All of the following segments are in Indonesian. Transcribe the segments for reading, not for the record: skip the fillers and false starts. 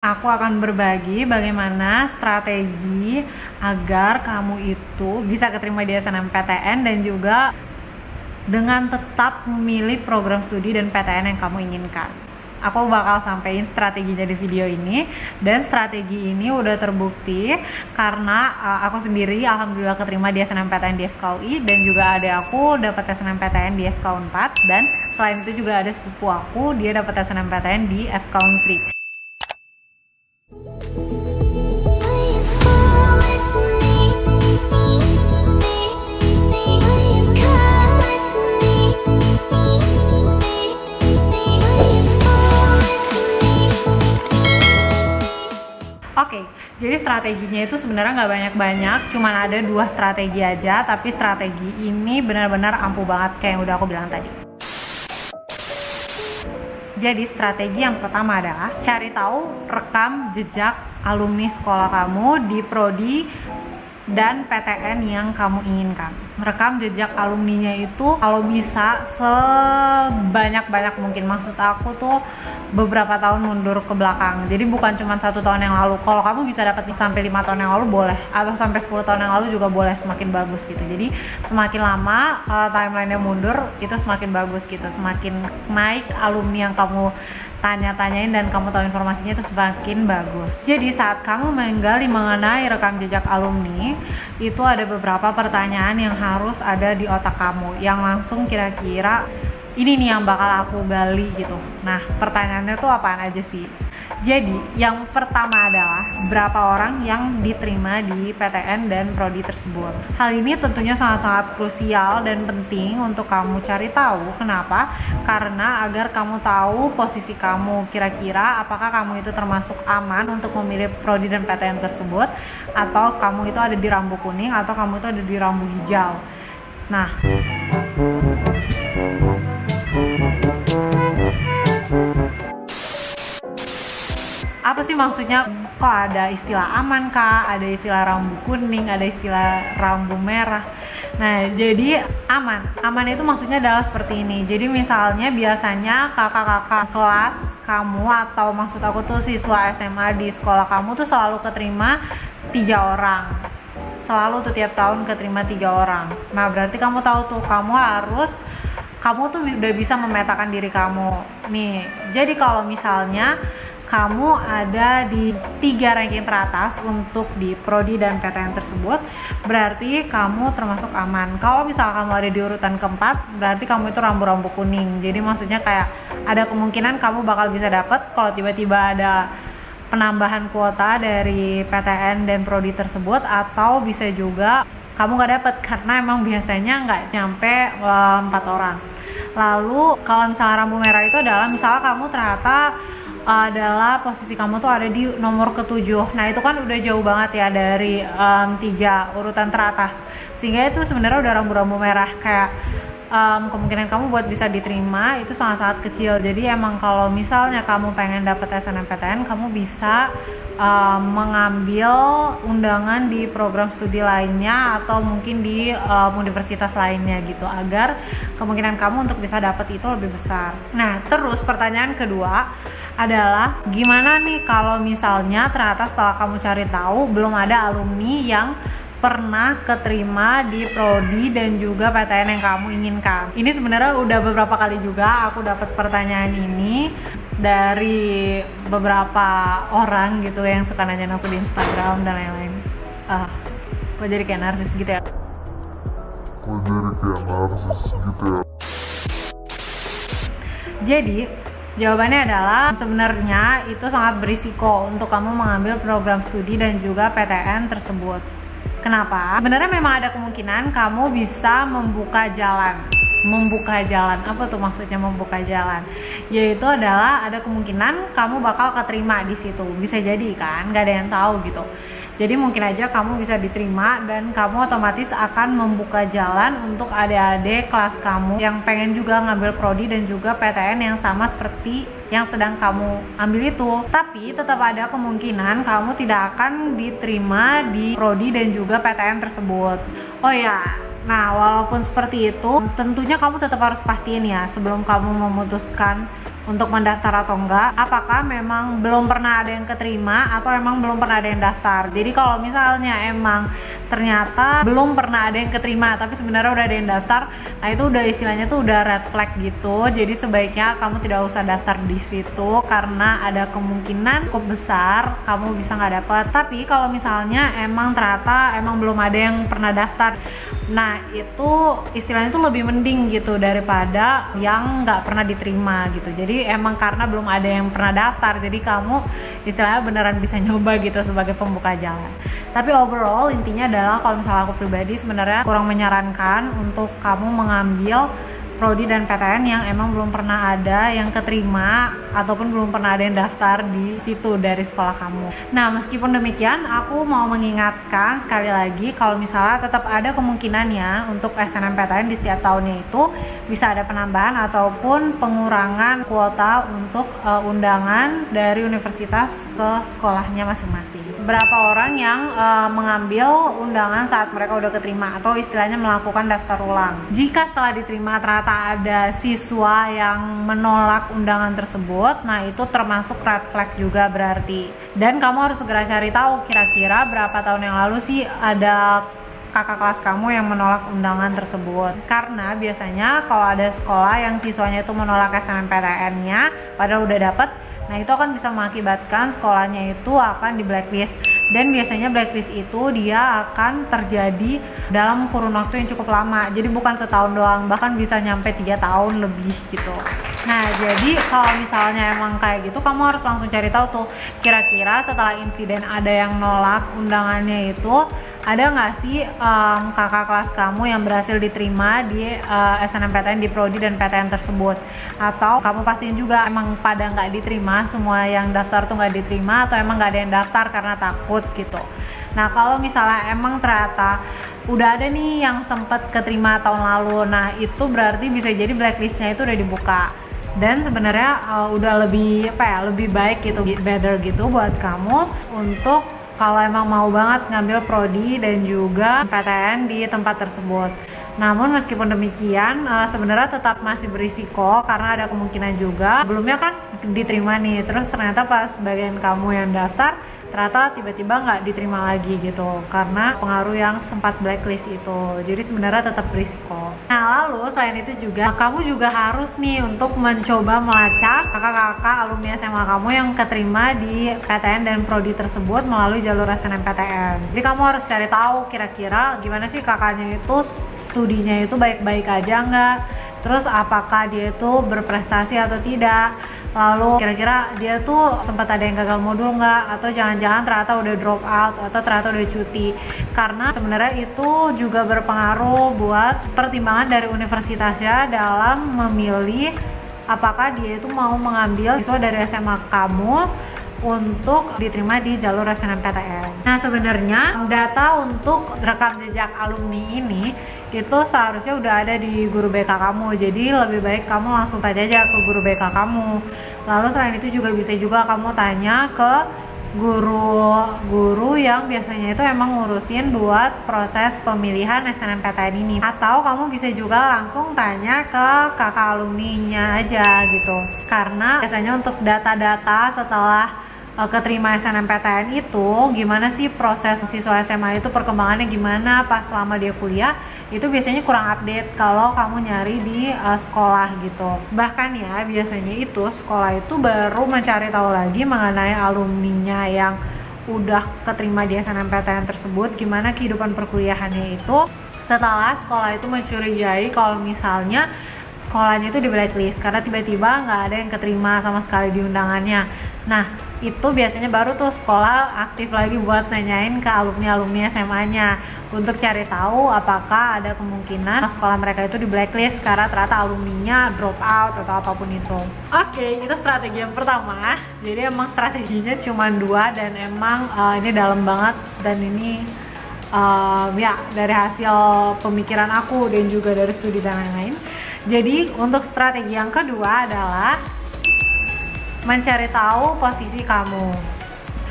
Aku akan berbagi bagaimana strategi agar kamu itu bisa keterima di SNMPTN dan juga dengan tetap memilih program studi dan PTN yang kamu inginkan. Aku bakal sampein strateginya di video ini, dan strategi ini udah terbukti karena aku sendiri alhamdulillah keterima di SNMPTN di FKUI, dan juga adik aku dapat SNMPTN di FK4, dan selain itu juga ada sepupu aku, dia dapat SNMPTN di FK3. Oke, jadi strateginya itu sebenarnya nggak banyak-banyak, cuman ada 2 strategi aja, tapi strategi ini benar-benar ampuh banget kayak yang udah aku bilang tadi. Jadi strategi yang pertama adalah cari tahu rekam jejak alumni sekolah kamu di prodi dan PTN yang kamu inginkan. Rekam jejak alumninya itu kalau bisa sebanyak-banyak mungkin. Maksud aku tuh beberapa tahun mundur ke belakang. Jadi bukan cuma 1 tahun yang lalu. Kalau kamu bisa dapat sampai 5 tahun yang lalu boleh, atau sampai 10 tahun yang lalu juga boleh, semakin bagus gitu. Jadi semakin lama timeline-nya mundur itu semakin bagus gitu. Semakin naik alumni yang kamu tanya-tanyain dan kamu tahu informasinya itu semakin bagus. Jadi saat kamu menggali mengenai rekam jejak alumni, itu ada beberapa pertanyaan yang harus ada di otak kamu yang langsung kira-kira ini nih yang bakal aku gali gitu. Nah, pertanyaannya tuh apaan aja sih? Jadi, yang pertama adalah berapa orang yang diterima di PTN dan prodi tersebut. Hal ini tentunya sangat-sangat krusial dan penting untuk kamu cari tahu. Kenapa? Karena agar kamu tahu posisi kamu kira-kira apakah kamu itu termasuk aman untuk memilih prodi dan PTN tersebut, atau kamu itu ada di rambu kuning, atau kamu itu ada di rambu hijau. Nah, apa sih maksudnya? Kok ada istilah aman kah? Ada istilah rambu kuning, ada istilah rambu merah. Nah, jadi aman itu maksudnya adalah seperti ini. Jadi misalnya biasanya kakak-kakak kelas kamu, atau maksud aku tuh siswa SMA di sekolah kamu tuh selalu keterima 3 orang. Selalu tuh tiap tahun keterima 3 orang. Nah, berarti kamu tahu tuh kamu tuh udah bisa memetakan diri kamu nih. Jadi kalau misalnya kamu ada di 3 ranking teratas untuk di prodi dan PTN tersebut, berarti kamu termasuk aman. Kalau misal kamu ada di urutan keempat, berarti kamu itu rambu-rambu kuning. Jadi maksudnya kayak ada kemungkinan kamu bakal bisa dapet kalau tiba-tiba ada penambahan kuota dari PTN dan prodi tersebut, atau bisa juga kamu nggak dapet karena emang biasanya nggak nyampe 4 orang. Lalu kalau misalnya rambu merah itu adalah misalnya kamu ternyata adalah posisi kamu tuh ada di nomor ke-7. Nah, itu kan udah jauh banget ya dari 3 urutan teratas. Sehingga itu sebenarnya udah rambu-rambu merah, kayak kemungkinan kamu buat bisa diterima itu sangat-sangat kecil. Jadi emang kalau misalnya kamu pengen dapet SNMPTN, kamu bisa mengambil undangan di program studi lainnya atau mungkin di universitas lainnya gitu, agar kemungkinan kamu untuk bisa dapet itu lebih besar. Nah, terus pertanyaan kedua adalah gimana nih kalau misalnya ternyata setelah kamu cari tahu belum ada alumni yang pernah keterima di prodi dan juga PTN yang kamu inginkan. Ini sebenarnya udah beberapa kali juga aku dapat pertanyaan ini dari beberapa orang gitu yang suka nanya aku di Instagram dan lain-lain. Kok jadi kayak narsis gitu ya? Jadi jawabannya adalah sebenarnya itu sangat berisiko untuk kamu mengambil program studi dan juga PTN tersebut. Kenapa? Sebenarnya memang ada kemungkinan kamu bisa membuka jalan. Apa tuh maksudnya membuka jalan? Yaitu adalah ada kemungkinan kamu bakal keterima di situ. Bisa jadi kan, nggak ada yang tahu gitu. Jadi mungkin aja kamu bisa diterima dan kamu otomatis akan membuka jalan untuk adik-adik kelas kamu yang pengen juga ngambil prodi dan juga PTN yang sama seperti yang sedang kamu ambil itu. Tapi tetap ada kemungkinan kamu tidak akan diterima di prodi dan juga PTN tersebut. Oh ya, Nah, walaupun seperti itu, tentunya kamu tetap harus pastiin ya sebelum kamu memutuskan untuk mendaftar atau enggak, apakah memang belum pernah ada yang keterima atau emang belum pernah ada yang daftar. Jadi kalau misalnya emang ternyata belum pernah ada yang keterima tapi sebenarnya udah ada yang daftar, nah itu udah istilahnya tuh udah red flag gitu. Jadi sebaiknya kamu tidak usah daftar di situ karena ada kemungkinan cukup besar kamu bisa nggak dapat. Tapi kalau misalnya emang ternyata emang belum ada yang pernah daftar, nah itu istilahnya tuh lebih mending gitu daripada yang nggak pernah diterima gitu. Jadi emang karena belum ada yang pernah daftar, jadi kamu istilahnya beneran bisa nyoba gitu sebagai pembuka jalan. Tapi overall intinya adalah kalau misalnya aku pribadi sebenarnya kurang menyarankan untuk kamu mengambil prodi dan PTN yang emang belum pernah ada yang keterima ataupun belum pernah ada yang daftar di situ dari sekolah kamu. Nah, meskipun demikian, aku mau mengingatkan sekali lagi kalau misalnya tetap ada kemungkinannya untuk SNMPTN di setiap tahunnya itu bisa ada penambahan ataupun pengurangan kuota untuk undangan dari universitas ke sekolahnya masing-masing. Berapa orang yang mengambil undangan saat mereka udah keterima atau istilahnya melakukan daftar ulang. Jika setelah diterima ternyata ada siswa yang menolak undangan tersebut, nah itu termasuk red flag juga berarti. Dan kamu harus segera cari tahu kira-kira berapa tahun yang lalu sih ada kakak kelas kamu yang menolak undangan tersebut. Karena biasanya kalau ada sekolah yang siswanya itu menolak SNMPTN-nya padahal udah dapet, nah itu akan bisa mengakibatkan sekolahnya itu akan di blacklist. Dan biasanya blacklist itu dia akan terjadi dalam kurun waktu yang cukup lama. Jadi bukan setahun doang, bahkan bisa nyampe 3 tahun lebih gitu. Nah, jadi kalau misalnya emang kayak gitu, kamu harus langsung cari tahu tuh kira-kira setelah insiden ada yang nolak undangannya itu, ada nggak sih kakak kelas kamu yang berhasil diterima di SNMPTN di prodi dan PTN tersebut. Atau kamu pastiin juga emang pada nggak diterima, semua yang daftar tuh nggak diterima, atau emang nggak ada yang daftar karena takut gitu. Nah, kalau misalnya emang ternyata udah ada nih yang sempet keterima tahun lalu, nah itu berarti bisa jadi blacklistnya itu udah dibuka. Dan sebenarnya udah lebih lebih baik gitu, better gitu buat kamu untuk kalau emang mau banget ngambil prodi dan juga PTN di tempat tersebut. Namun meskipun demikian sebenarnya tetap masih berisiko karena ada kemungkinan juga sebelumnya kan diterima nih, terus ternyata pas bagian kamu yang daftar ternyata tiba-tiba nggak diterima lagi gitu karena pengaruh yang sempat blacklist itu. Jadi sebenarnya tetap berisiko. Nah, lalu selain itu juga kamu juga harus nih untuk mencoba melacak kakak-kakak alumni SMA kamu yang keterima di PTN dan prodi tersebut melalui jalur SNMPTN. Jadi kamu harus cari tahu kira-kira gimana sih kakaknya itu studinya itu baik-baik aja nggak, terus apakah dia itu berprestasi atau tidak, lalu kira-kira dia tuh sempat ada yang gagal modul nggak, atau jangan-jangan ternyata udah drop out atau ternyata udah cuti. Karena sebenarnya itu juga berpengaruh buat pertimbangan dari universitasnya dalam memilih apakah dia itu mau mengambil siswa dari SMA kamu untuk diterima di jalur SNMPTN. Nah, sebenarnya data untuk rekam jejak alumni ini itu seharusnya udah ada di guru BK kamu. Jadi lebih baik kamu langsung tanya aja ke guru BK kamu. Lalu selain itu juga bisa juga kamu tanya ke guru-guru yang biasanya itu emang ngurusin buat proses pemilihan SNMPTN ini. Atau kamu bisa juga langsung tanya ke kakak alumninya aja gitu. Karena biasanya untuk data-data setelah keterima SNMPTN itu gimana sih proses siswa SMA itu perkembangannya gimana pas selama dia kuliah, itu biasanya kurang update kalau kamu nyari di sekolah gitu. Bahkan ya biasanya itu sekolah itu baru mencari tahu lagi mengenai alumninya yang udah keterima di SNMPTN tersebut gimana kehidupan perkuliahannya itu setelah sekolah itu mencurigai kalau misalnya sekolahnya itu di blacklist karena tiba-tiba nggak ada yang keterima sama sekali di undangannya. Nah, itu biasanya baru tuh sekolah aktif lagi buat nanyain ke alumni-alumni SMA-nya untuk cari tahu apakah ada kemungkinan sekolah mereka itu di blacklist karena ternyata alumninya drop out atau apapun itu. Oke, itu strategi yang pertama. Jadi emang strateginya cuma 2 dan emang ini dalam banget dan ini ya dari hasil pemikiran aku dan juga dari studi dan lain-lain. Jadi untuk strategi yang kedua adalah mencari tahu posisi kamu.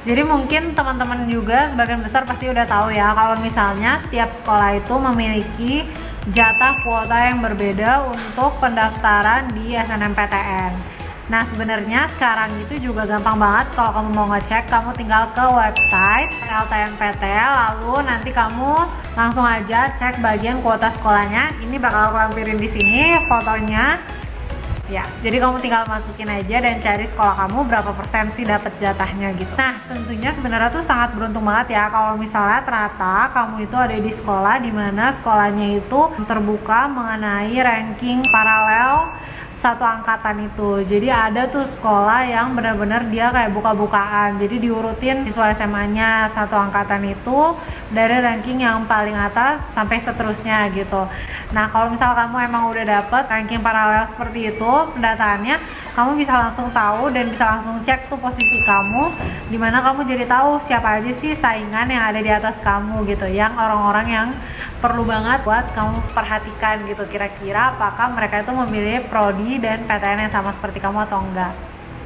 Jadi mungkin teman-teman juga sebagian besar pasti udah tahu ya kalau misalnya setiap sekolah itu memiliki jatah kuota yang berbeda untuk pendaftaran di SNMPTN. Nah sebenarnya sekarang itu juga gampang banget. Kalau kamu mau ngecek, kamu tinggal ke website LTMPT, lalu nanti kamu langsung aja cek bagian kuota sekolahnya. Ini bakal aku lampirin di sini fotonya. Ya, jadi kamu tinggal masukin aja dan cari sekolah kamu berapa persen sih dapat jatahnya gitu. Nah, tentunya sebenarnya tuh sangat beruntung banget ya kalau misalnya ternyata kamu itu ada di sekolah di mana sekolahnya itu terbuka mengenai ranking paralel satu angkatan itu. Jadi ada tuh sekolah yang benar-benar dia kayak buka-bukaan. Jadi diurutin siswa SMA-nya satu angkatan itu dari ranking yang paling atas sampai seterusnya gitu. Nah, kalau misal kamu emang udah dapet ranking paralel seperti itu pendataannya, kamu bisa langsung tahu dan bisa langsung cek tuh posisi kamu, dimana kamu jadi tahu siapa aja sih saingan yang ada di atas kamu gitu, yang orang-orang yang perlu banget buat kamu perhatikan gitu, kira-kira apakah mereka itu memilih prodi dan PTN yang sama seperti kamu atau enggak.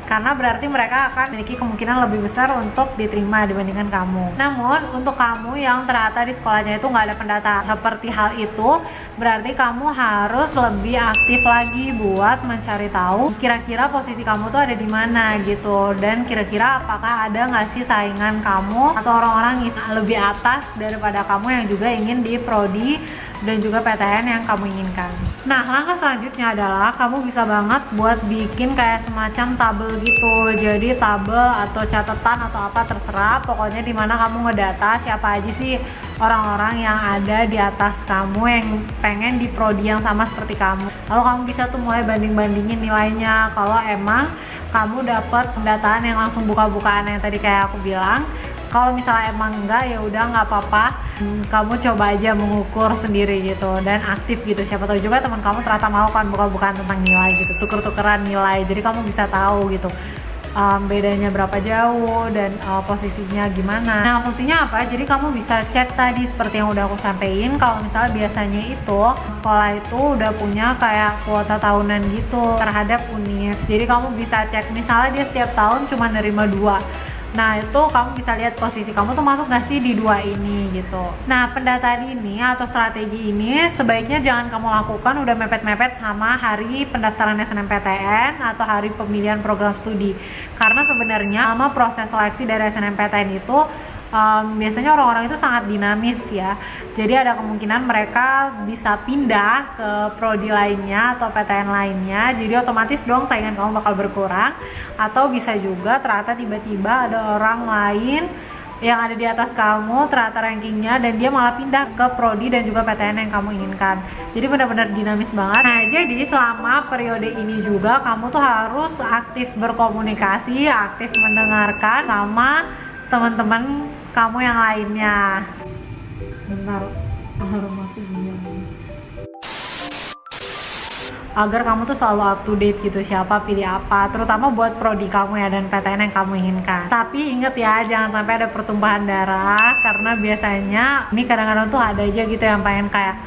Karena berarti mereka akan memiliki kemungkinan lebih besar untuk diterima dibandingkan kamu. Namun untuk kamu yang ternyata di sekolahnya itu nggak ada pendataan seperti hal itu, berarti kamu harus lebih aktif lagi buat mencari tahu kira-kira posisi kamu tuh ada di mana gitu, dan kira-kira apakah ada nggak sih saingan kamu atau orang-orang yang lebih atas daripada kamu yang juga ingin di prodi dan juga PTN yang kamu inginkan. Nah, langkah selanjutnya adalah kamu bisa banget buat bikin kayak semacam tabel gitu. Jadi tabel atau catatan atau apa terserah, pokoknya dimana kamu ngedata siapa aja sih orang-orang yang ada di atas kamu yang pengen di prodi yang sama seperti kamu. Lalu kamu bisa tuh mulai banding-bandingin nilainya. Kalau emang kamu dapat pendataan yang langsung buka-bukaan yang tadi kayak aku bilang, kalau misalnya emang enggak, ya udah nggak apa-apa, kamu coba aja mengukur sendiri gitu dan aktif gitu. Siapa tahu juga teman kamu ternyata mau kan buka-bukaan tentang nilai gitu, tuker-tukeran nilai, jadi kamu bisa tahu gitu bedanya berapa jauh dan posisinya gimana. Nah, fungsinya apa? Jadi kamu bisa cek tadi seperti yang udah aku sampaikan. Kalau misalnya biasanya itu sekolah itu udah punya kayak kuota tahunan gitu terhadap univ, jadi kamu bisa cek misalnya dia setiap tahun cuma nerima 2. Nah, itu kamu bisa lihat posisi kamu tuh masuk gak sih di 2 ini gitu. Nah, pendataan ini atau strategi ini sebaiknya jangan kamu lakukan udah mepet-mepet sama hari pendaftaran SNMPTN atau hari pemilihan program studi. Karena sebenarnya sama proses seleksi dari SNMPTN itu biasanya orang-orang itu sangat dinamis ya. Jadi ada kemungkinan mereka bisa pindah ke prodi lainnya atau PTN lainnya. Jadi otomatis dong saingan kamu bakal berkurang. Atau bisa juga ternyata tiba-tiba ada orang lain yang ada di atas kamu ternyata rankingnya dan dia malah pindah ke prodi dan juga PTN yang kamu inginkan. Jadi benar-benar dinamis banget. Nah, jadi selama periode ini juga kamu tuh harus aktif berkomunikasi, aktif mendengarkan sama teman-teman kamu yang lainnya. Bentar, alarm aku bunyi. Agar kamu tuh selalu up to date gitu, siapa pilih apa, terutama buat prodi kamu ya dan PTN yang kamu inginkan. Tapi inget ya, jangan sampai ada pertumpahan darah, karena biasanya ini kadang-kadang tuh ada aja gitu yang pengen kayak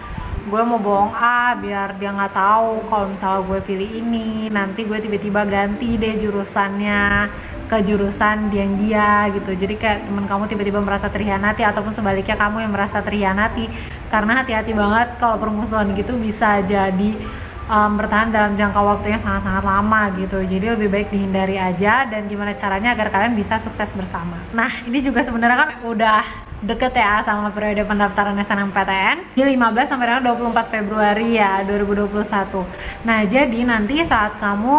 gue mau bohong biar dia nggak tahu kalau misalnya gue pilih ini, nanti gue tiba-tiba ganti deh jurusannya ke jurusan dia gitu. Jadi kayak temen kamu tiba-tiba merasa terhianati ataupun sebaliknya kamu yang merasa terhianati. Karena hati-hati banget kalau permusuhan gitu bisa jadi bertahan dalam jangka waktu yang sangat-sangat lama gitu. Jadi lebih baik dihindari aja, dan gimana caranya agar kalian bisa sukses bersama. Nah, ini juga sebenarnya kan udah deket ya sama periode pendaftaran SNMPTN di 15 sampai dengan 24 Februari ya 2021. Nah, jadi nanti saat kamu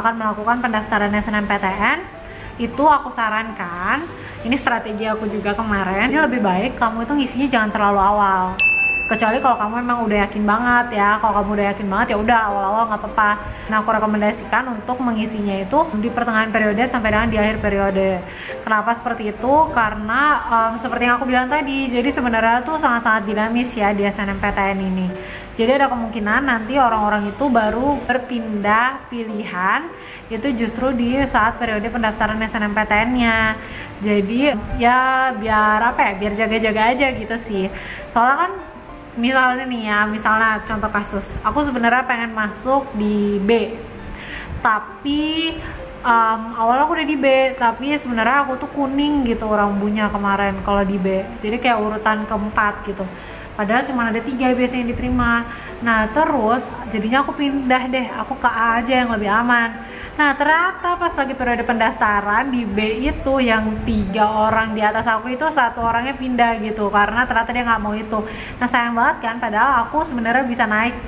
akan melakukan pendaftaran SNMPTN, itu aku sarankan, ini strategi aku juga kemarin, jadi lebih baik kamu itu ngisinya jangan terlalu awal. Kecuali kalau kamu emang udah yakin banget ya, kalau kamu udah yakin banget ya udah awal-awal nggak apa-apa. Nah, aku rekomendasikan untuk mengisinya itu di pertengahan periode sampai dengan di akhir periode. Kenapa seperti itu? Karena seperti yang aku bilang tadi, jadi sebenarnya tuh sangat-sangat dinamis ya di SNMPTN ini. Jadi ada kemungkinan nanti orang-orang itu baru berpindah pilihan itu justru di saat periode pendaftaran SNMPTN-nya. Jadi ya biar apa ya, biar jaga-jaga aja gitu sih. Soalnya kan misalnya nih ya, misalnya contoh kasus, aku sebenarnya pengen masuk di B, tapi awalnya aku udah di B, tapi sebenarnya aku tuh kuning gitu rambunya kemarin kalau di B, jadi kayak urutan keempat gitu, padahal cuma ada 3 biasanya yang diterima. Nah terus jadinya aku pindah deh, aku ke A aja yang lebih aman. Nah ternyata pas lagi periode pendaftaran di B itu yang 3 orang di atas aku itu 1 orangnya pindah gitu, karena ternyata dia nggak mau itu. Nah sayang banget kan, padahal aku sebenarnya bisa naik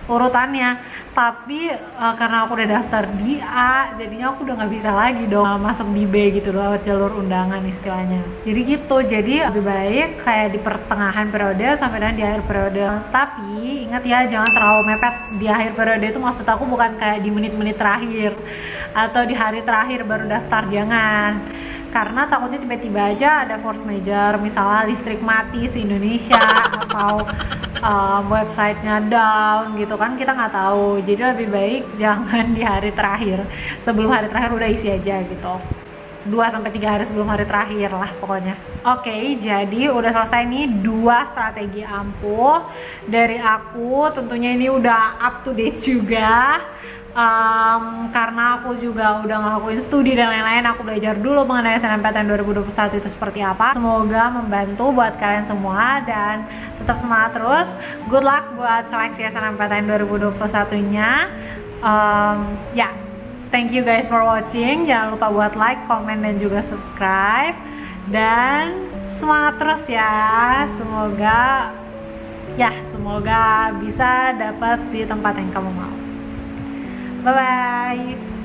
urutannya, tapi karena aku udah daftar di A, jadinya aku udah nggak bisa lagi dong masuk di B gitu lewat jalur undangan istilahnya. Jadi gitu, jadi lebih baik kayak di pertengahan periode sampai dan di akhir periode. Tapi ingat ya, jangan terlalu mepet di akhir periode itu, maksud aku bukan kayak di menit-menit terakhir atau di hari terakhir baru daftar, jangan, karena takutnya tiba-tiba aja ada force major, misalnya listrik mati se Indonesia atau websitenya down gitu kan, kita nggak tahu. Jadi lebih baik jangan di hari terakhir, sebelum hari terakhir udah isi aja gitu, 2-3 hari sebelum hari terakhir lah pokoknya. Oke, jadi udah selesai nih 2 strategi ampuh dari aku. Tentunya ini udah up to date juga, karena aku juga udah ngelakuin studi dan lain-lain. Aku belajar dulu mengenai SNMPTN 2021 itu seperti apa. Semoga membantu buat kalian semua dan tetap semangat terus. Good luck buat seleksi SNMPTN 2021 nya. Ya, thank you guys for watching. Jangan lupa buat like, comment, dan juga subscribe. Dan semangat terus ya. Semoga bisa dapat di tempat yang kamu mau. Bye bye.